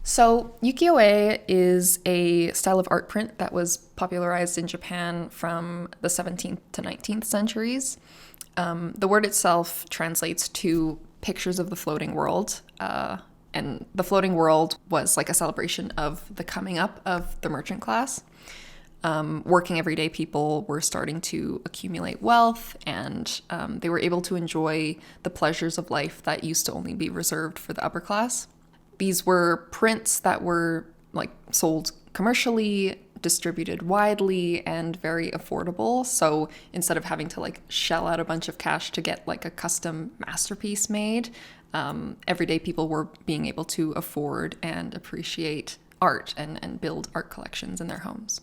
So, ukiyo-e is a style of art print that was popularized in Japan from the 17th to 19th centuries. The word itself translates to pictures of the floating world, and the floating world was like a celebration of the coming up of the merchant class. Working everyday people were starting to accumulate wealth, and they were able to enjoy the pleasures of life that used to only be reserved for the upper class. These were prints that were like sold commercially, distributed widely, and very affordable. So instead of having to like shell out a bunch of cash to get like a custom masterpiece made, everyday people were being able to afford and appreciate art and build art collections in their homes.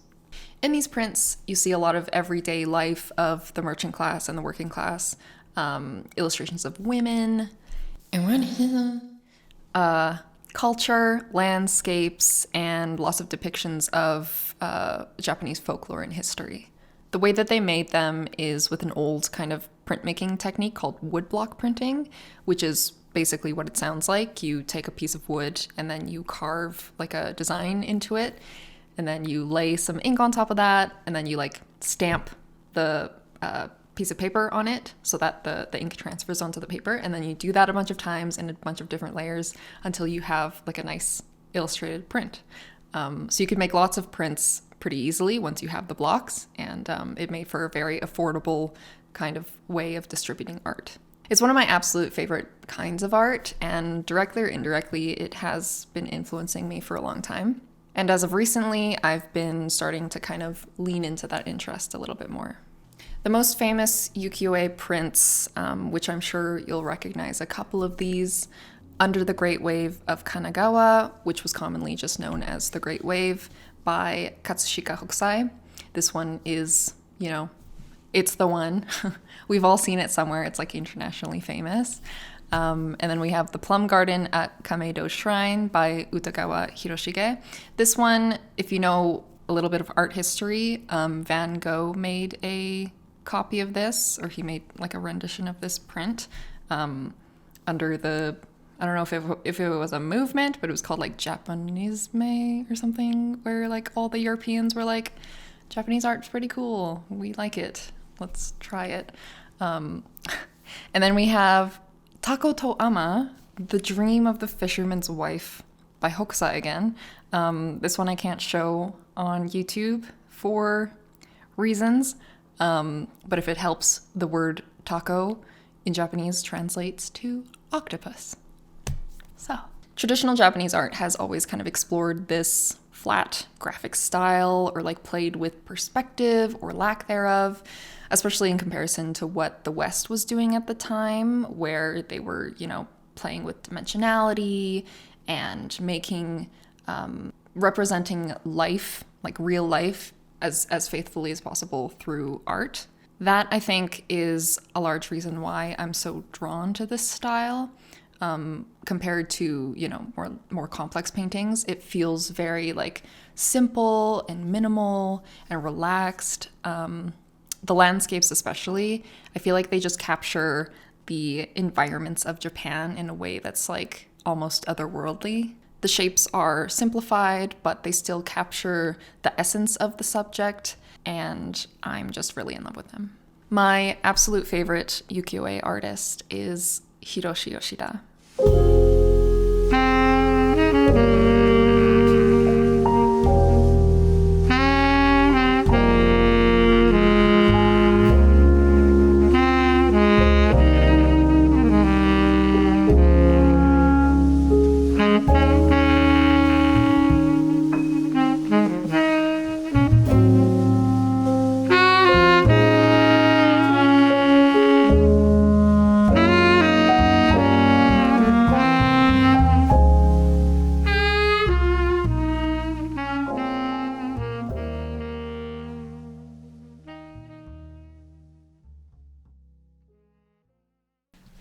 In these prints, you see a lot of everyday life of the merchant class and the working class, illustrations of women, eroticism, culture, landscapes, and lots of depictions of Japanese folklore and history. The way that they made them is with an old kind of printmaking technique called woodblock printing, which is basically what it sounds like. You take a piece of wood and then you carve like a design into it, and then you lay some ink on top of that, and then you like stamp the piece of paper on it so that the ink transfers onto the paper, and then you do that a bunch of times in a bunch of different layers until you have like a nice illustrated print. So you can make lots of prints pretty easily once you have the blocks, and it made for a very affordable kind of way of distributing art. It's one of my absolute favorite kinds of art, and directly or indirectly it has been influencing me for a long time. And as of recently, I've been starting to kind of lean into that interest a little bit more. The most famous ukiyo-e prints, which I'm sure you'll recognize a couple of these, Under the Great Wave of Kanagawa, which was commonly just known as the Great Wave, by Katsushika Hokusai. This one is, it's the one. We've all seen it somewhere. It's like internationally famous. And then we have The Plum Garden at Kameido Shrine by Utagawa Hiroshige. This one, if you know a little bit of art history, Van Gogh made a copy of this, or he made like a rendition of this print under the, I don't know if it was a movement, but it was called like Japanisme or something, where like all the Europeans were like, Japanese art's pretty cool, we like it, let's try it. And then we have Tako to Ama, The Dream of the Fisherman's Wife by Hokusai again. This one I can't show on YouTube for reasons. But if it helps, the word taco in Japanese translates to octopus. So, traditional Japanese art has always kind of explored this flat graphic style, or like played with perspective or lack thereof, especially in comparison to what the West was doing at the time, where they were, playing with dimensionality and making, representing life, like real life, as faithfully as possible through art. That, I think, is a large reason why I'm so drawn to this style. Compared to, more complex paintings, it feels very like simple and minimal and relaxed. The landscapes especially, I feel like they just capture the environments of Japan in a way that's like almost otherworldly. The shapes are simplified, but they still capture the essence of the subject, and I'm just really in love with them. My absolute favorite ukiyo-e artist is Hiroshi Yoshida.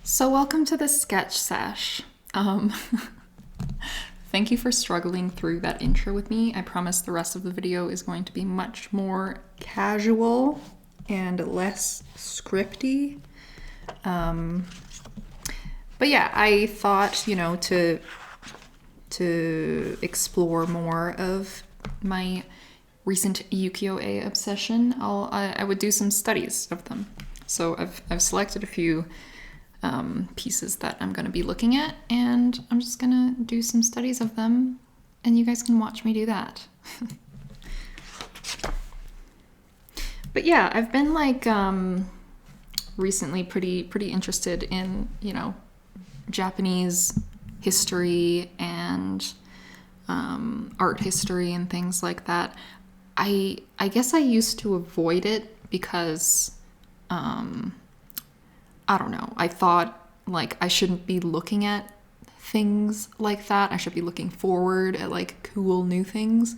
So welcome to the sketch sesh. Thank you for struggling through that intro with me. I promise the rest of the video is going to be much more casual and less scripty. But yeah, I thought, to to explore more of my recent ukiyo-e obsession, I would do some studies of them. So I've selected a few pieces that I'm going to be looking at, and I'm just going to do some studies of them, and you guys can watch me do that. But yeah, I've been like recently pretty interested in, you know, Japanese history and art history and things like that. I guess I used to avoid it because I don't know. I thought like I shouldn't be looking at things like that. I should be looking forward at like cool new things.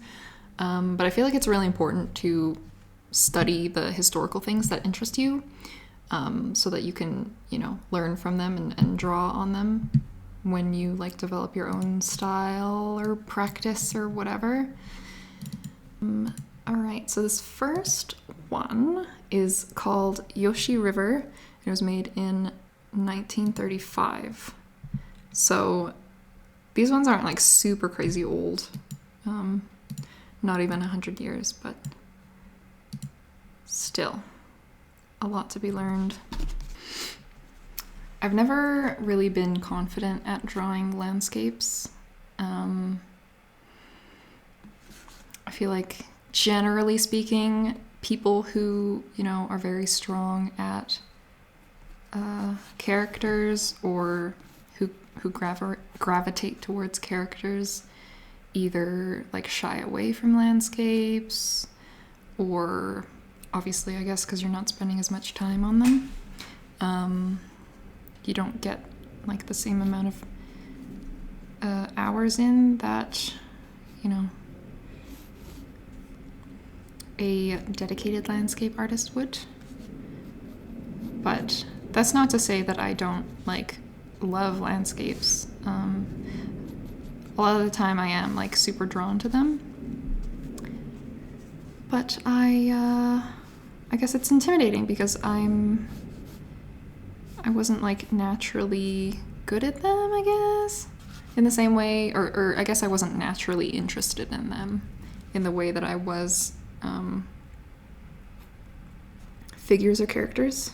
But I feel like it's really important to study the historical things that interest you, so that you can, you know, learn from them and draw on them when you like develop your own style or practice or whatever. All right, so this first one is called Yoshi River. It was made in 1935. So these ones aren't like super crazy old. Not even 100 years, but still a lot to be learned. I've never really been confident at drawing landscapes. I feel like, generally speaking, people who, you know, are very strong at characters, or who gravitate towards characters, either like shy away from landscapes, or obviously, I guess, because you're not spending as much time on them, you don't get like the same amount of hours in that, you know, a dedicated landscape artist would. But that's not to say that I don't like love landscapes. A lot of the time I am like super drawn to them, but I guess it's intimidating because I wasn't like naturally good at them, I guess, in the same way, or I guess I wasn't naturally interested in them in the way that I was figures or characters.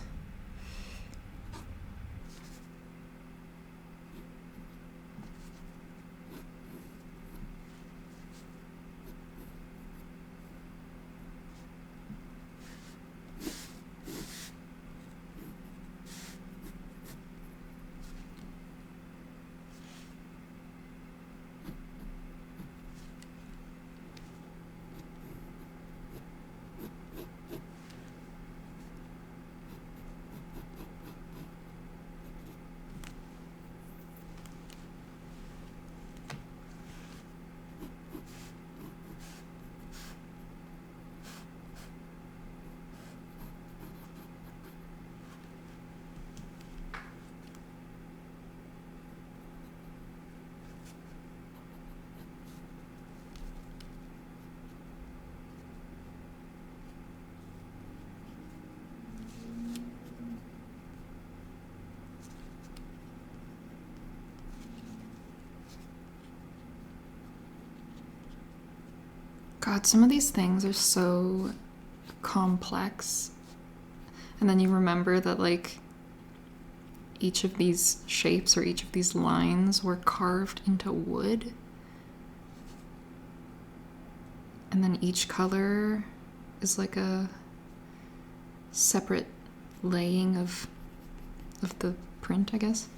God, some of these things are so complex. And then you remember that, like, each of these shapes or each of these lines were carved into wood. And then each color is like a separate laying of the print, I guess.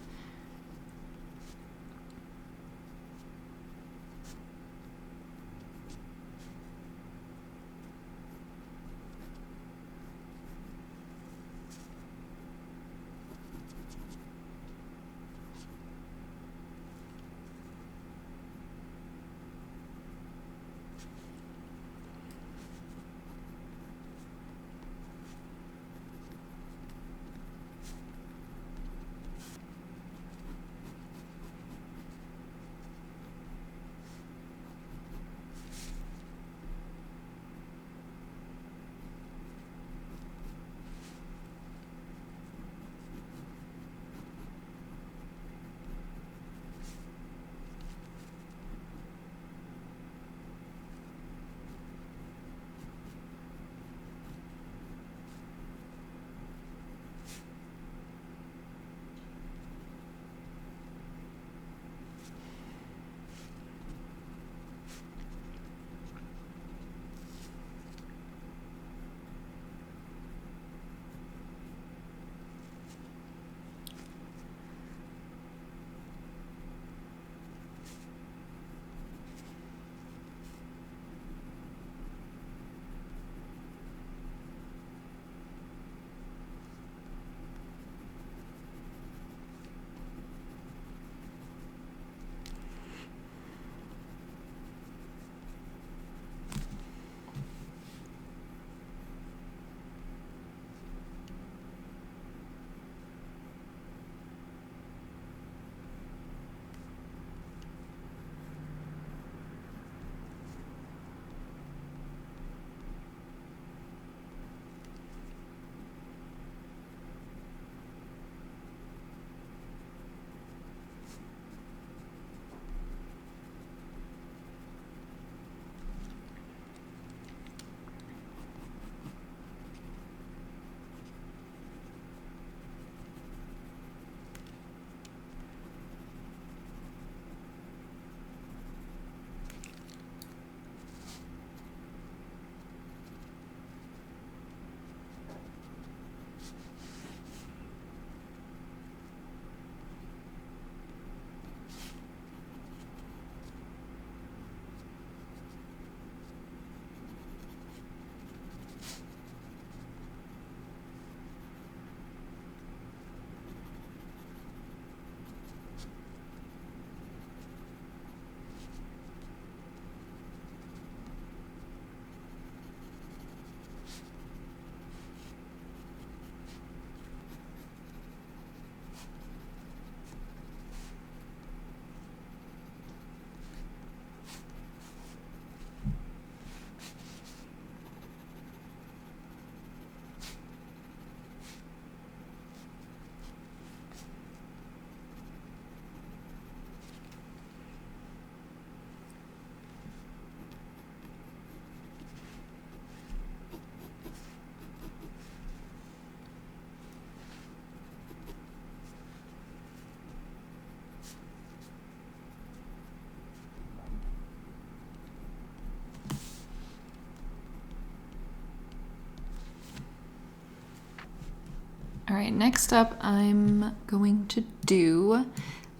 right, next up I'm going to do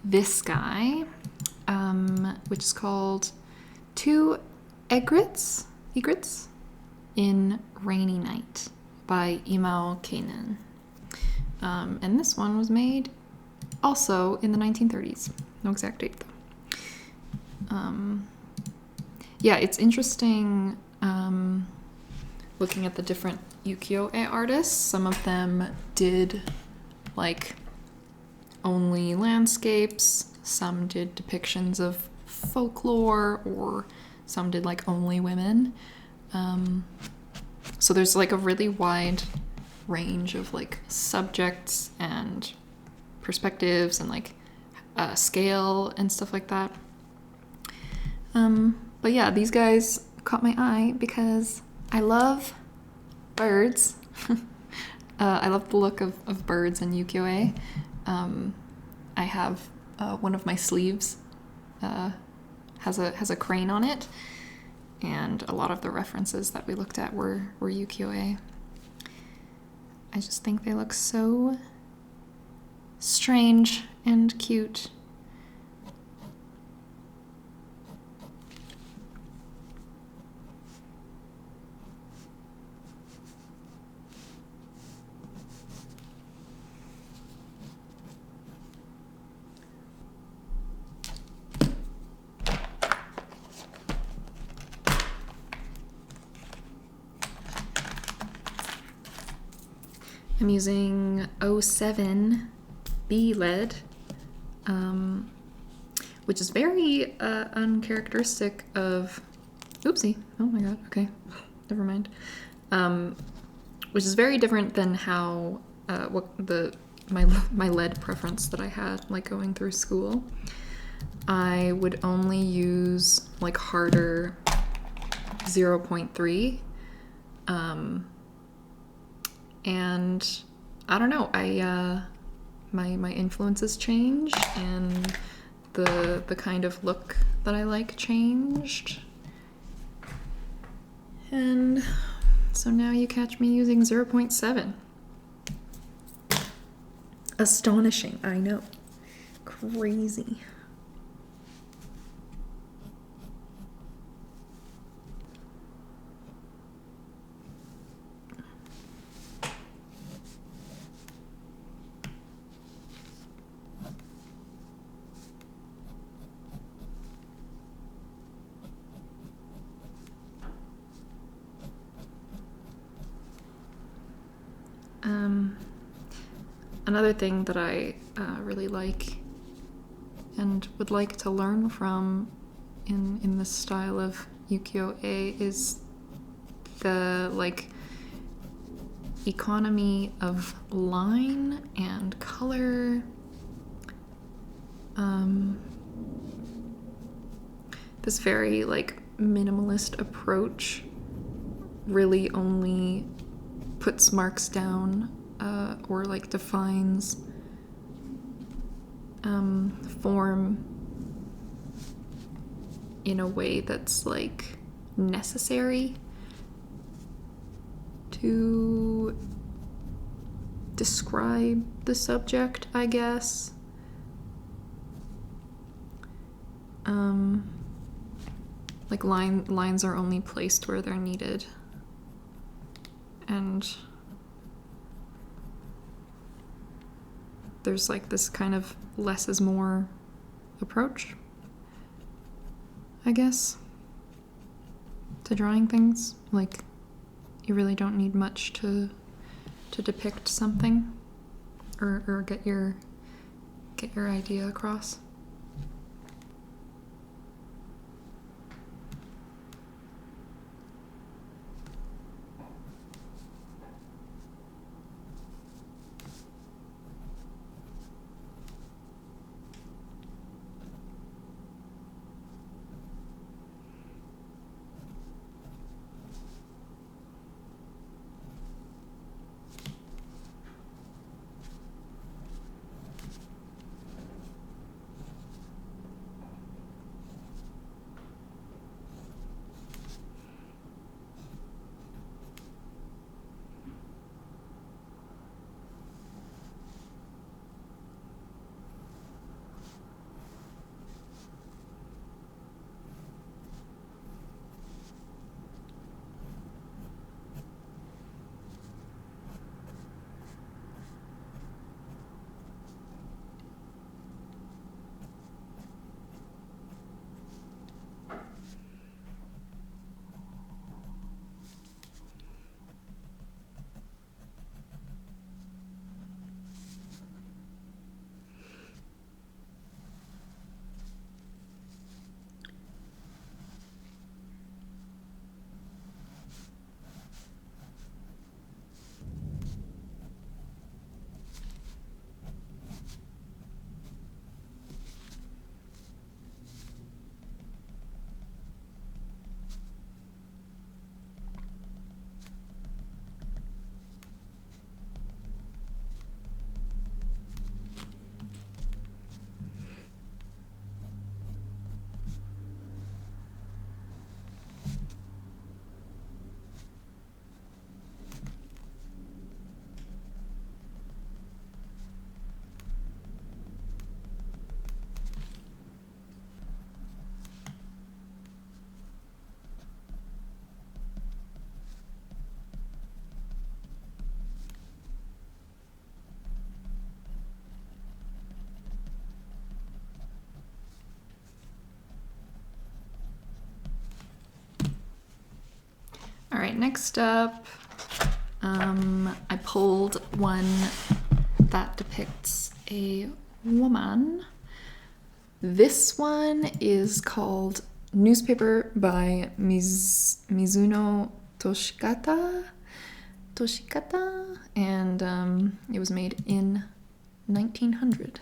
this guy, which is called Two Egrets in Rainy Night by Imao Kainen. And this one was made also in the 1930s. No exact date though. Yeah, it's interesting looking at the different ukiyo-e artists. Some of them did like only landscapes, some did depictions of folklore, or some did like only women. So there's like a really wide range of like subjects and perspectives and like scale and stuff like that. But yeah, these guys caught my eye because I love birds. I love the look of birds in ukiyo-e. I have one of my sleeves has a crane on it, and a lot of the references that we looked at were ukiyo-e. I just think they look so strange and cute. I'm using 07 B lead, which is very uncharacteristic of, oopsie, oh my god, okay, never mind. Which is very different than how, my lead preference that I had, like going through school. I would only use like harder 0.3, and I don't know, my influences changed, and the kind of look that I like changed. And so now you catch me using 0.7. Astonishing, I know. Crazy. Another thing that I really like and would like to learn from in this style of ukiyo-e is the like economy of line and color. This very like minimalist approach really only puts marks down or like defines form in a way that's like necessary to describe the subject, I guess. Like lines are only placed where they're needed, and there's like this kind of less is more approach, I guess, to drawing things. Like, you really don't need much to depict something or get your idea across. right, next up, I pulled one that depicts a woman. This one is called Newspaper by Mizuno Toshikata, and it was made in 1900.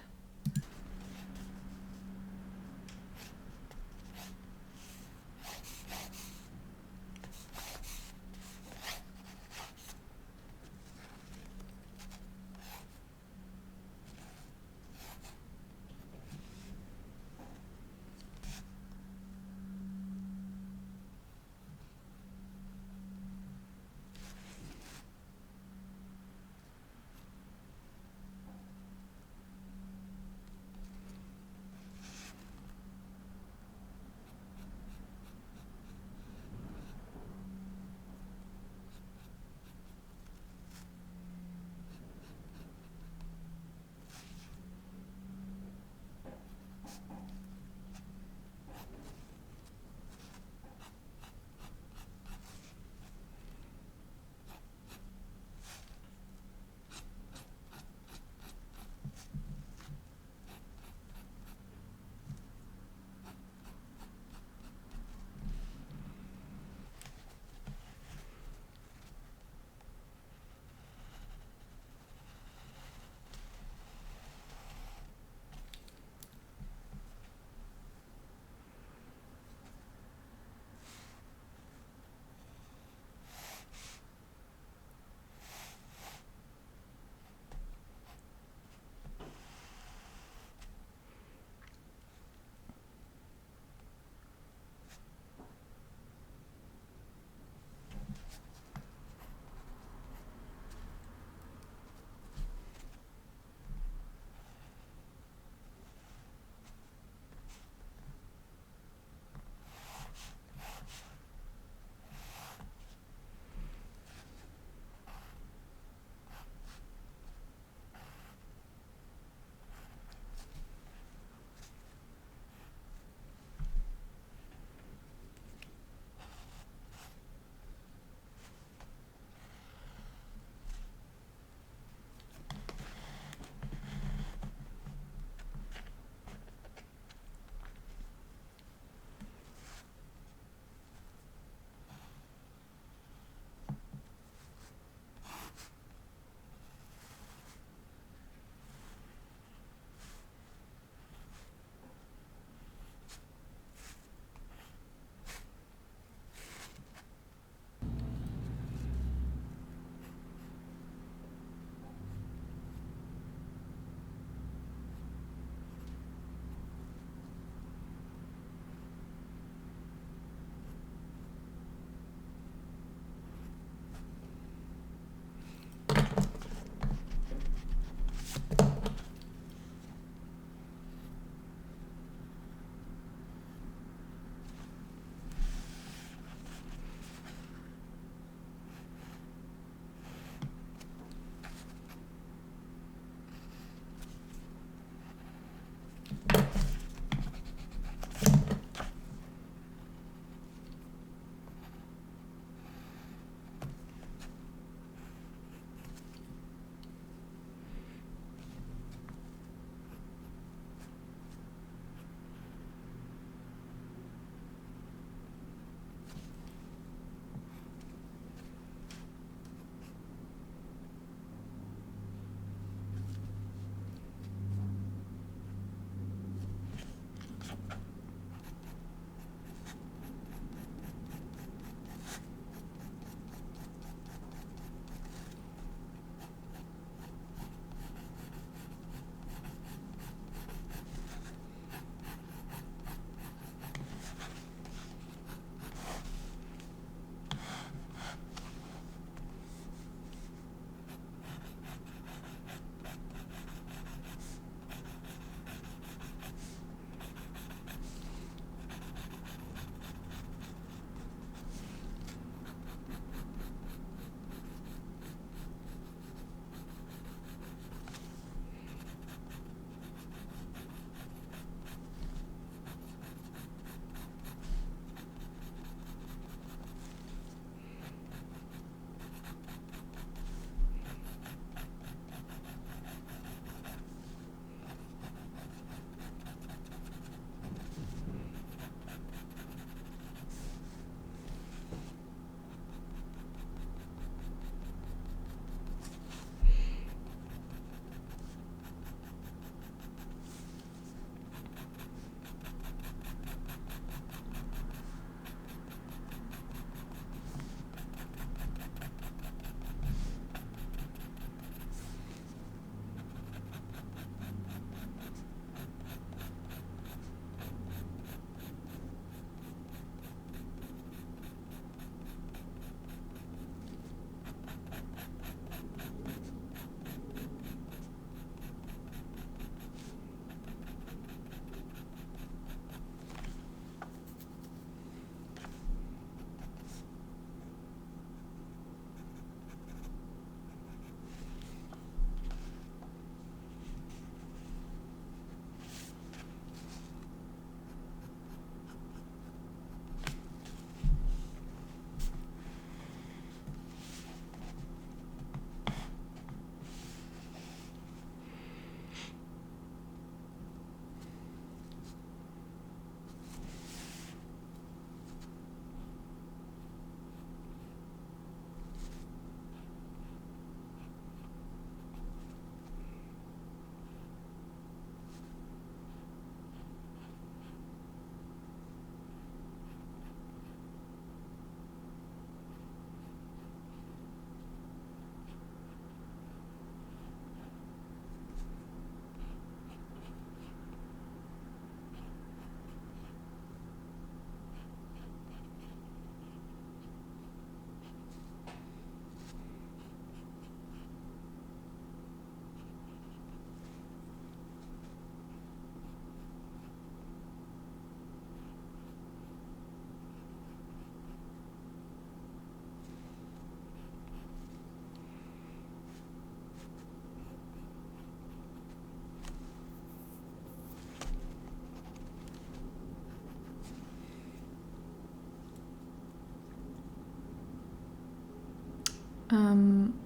Um,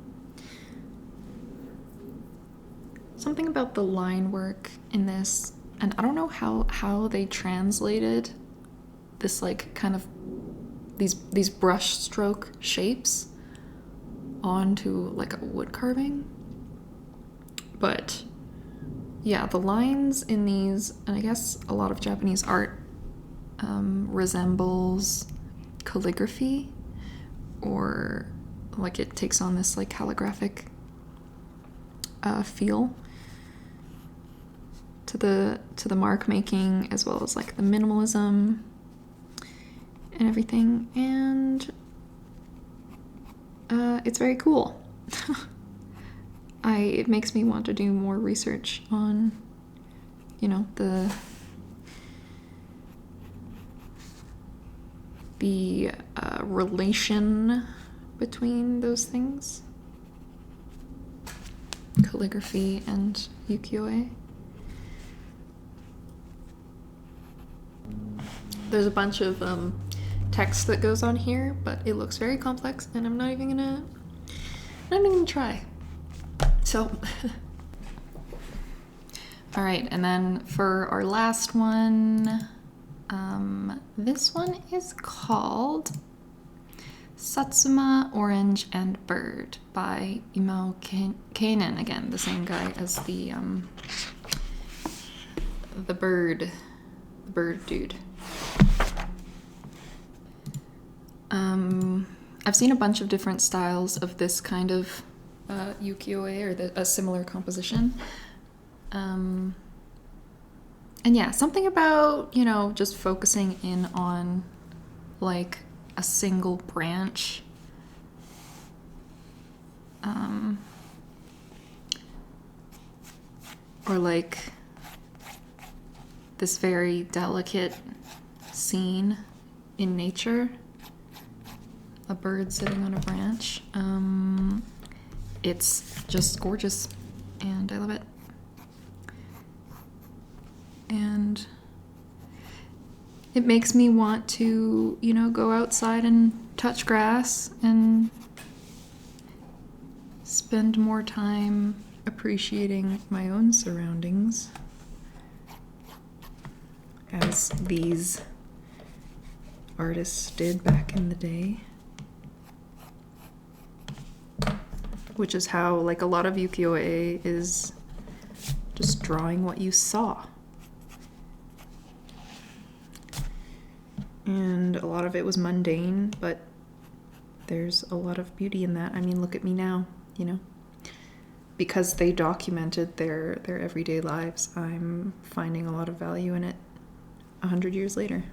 something about the line work in this, and I don't know how they translated this like kind of these brush stroke shapes onto like a wood carving. But yeah, the lines in these, and I guess a lot of Japanese art resembles calligraphy, or like it takes on this like calligraphic feel to the mark making, as well as like the minimalism and everything, and it's very cool. It makes me want to do more research on, you know, the relation between those things, calligraphy and ukiyo-e. There's a bunch of text that goes on here, but it looks very complex, and I'm not even gonna try. So, all right, and then for our last one, this one is called Satsuma, Orange, and Bird by Imao Kainen. Again, the same guy as the bird dude. I've seen a bunch of different styles of this kind of ukiyo-e, or a similar composition. And yeah, something about, you know, just focusing in on like a single branch. Or like this very delicate scene in nature. A bird sitting on a branch. It's just gorgeous, and I love it. And it makes me want to, you know, go outside and touch grass and spend more time appreciating my own surroundings, as these artists did back in the day. Which is how, like, a lot of ukiyo-e is just drawing what you saw. And a lot of it was mundane, but there's a lot of beauty in that. I mean, look at me now, you know? Because they documented their everyday lives, I'm finding a lot of value in it 100 years later.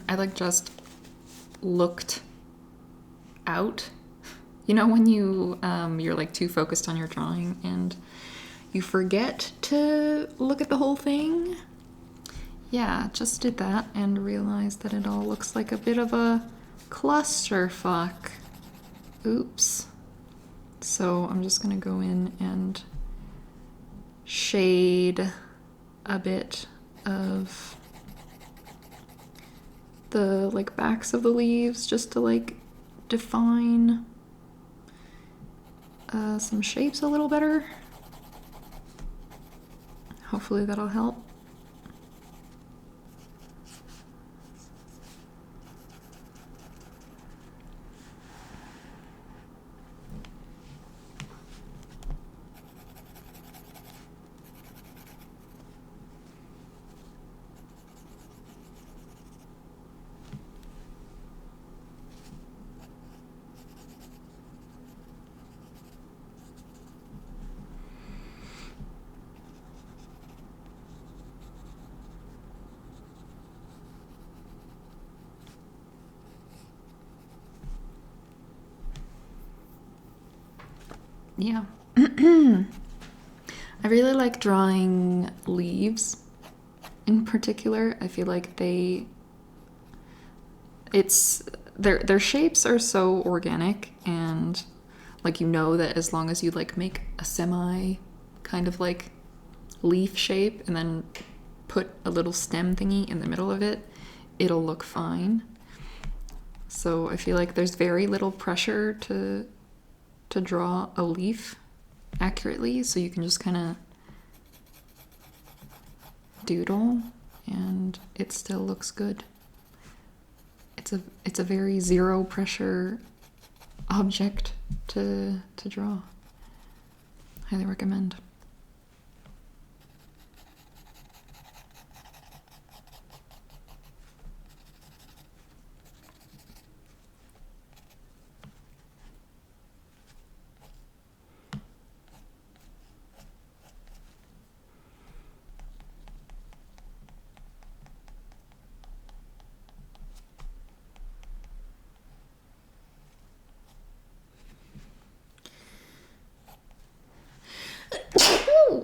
I like just looked out. You know when you're like too focused on your drawing and you forget to look at the whole thing? Yeah, just did that and realized that it all looks like a bit of a clusterfuck. Oops. So I'm just gonna go in and shade a bit of the like backs of the leaves just to like define some shapes a little better. Hopefully that'll help. Yeah. I really like drawing leaves in particular. I feel like their shapes are so organic, and like you know that as long as you like make a semi kind of like leaf shape and then put a little stem thingy in the middle of it, it'll look fine. So I feel like there's very little pressure to draw a leaf accurately, so you can just kind of doodle and it still looks good. It's a very zero pressure object to draw. Highly recommend.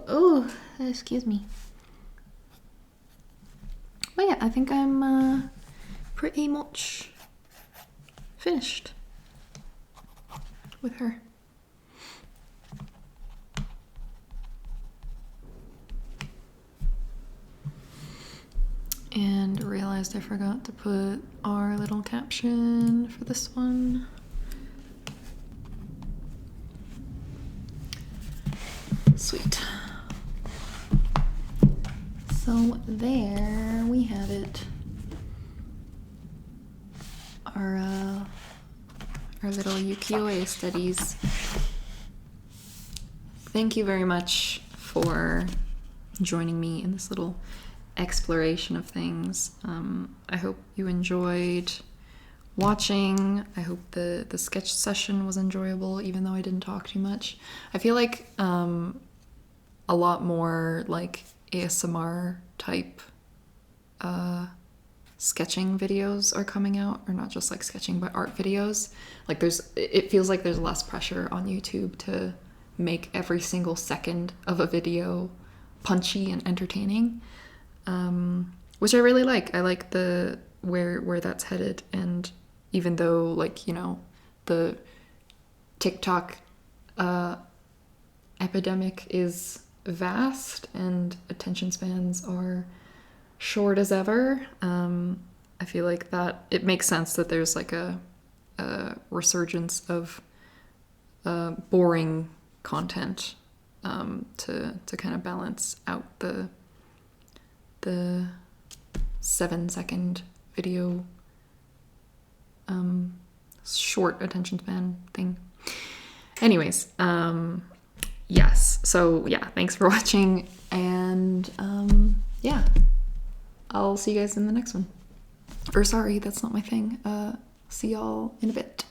Oh, excuse me. But yeah, I think I'm pretty much finished with her. And realized I forgot to put our little caption for this one. Sweet. So there we have it. Our little ukiyo-e studies. Thank you very much for joining me in this little exploration of things. I hope you enjoyed watching. I hope the sketch session was enjoyable, even though I didn't talk too much. I feel like a lot more like ASMR type sketching videos are coming out, or not just like sketching but art videos. Like it feels like there's less pressure on YouTube to make every single second of a video punchy and entertaining, which I really like. I like the where that's headed. And even though, like, you know, the TikTok epidemic is vast and attention spans are short as ever, I feel like that it makes sense that there's like a resurgence of boring content to kind of balance out the 7-second video short attention span thing. Anyways, yes, so yeah, thanks for watching, and yeah, I'll see you guys in the next one. Or sorry, that's not my thing. See y'all in a bit.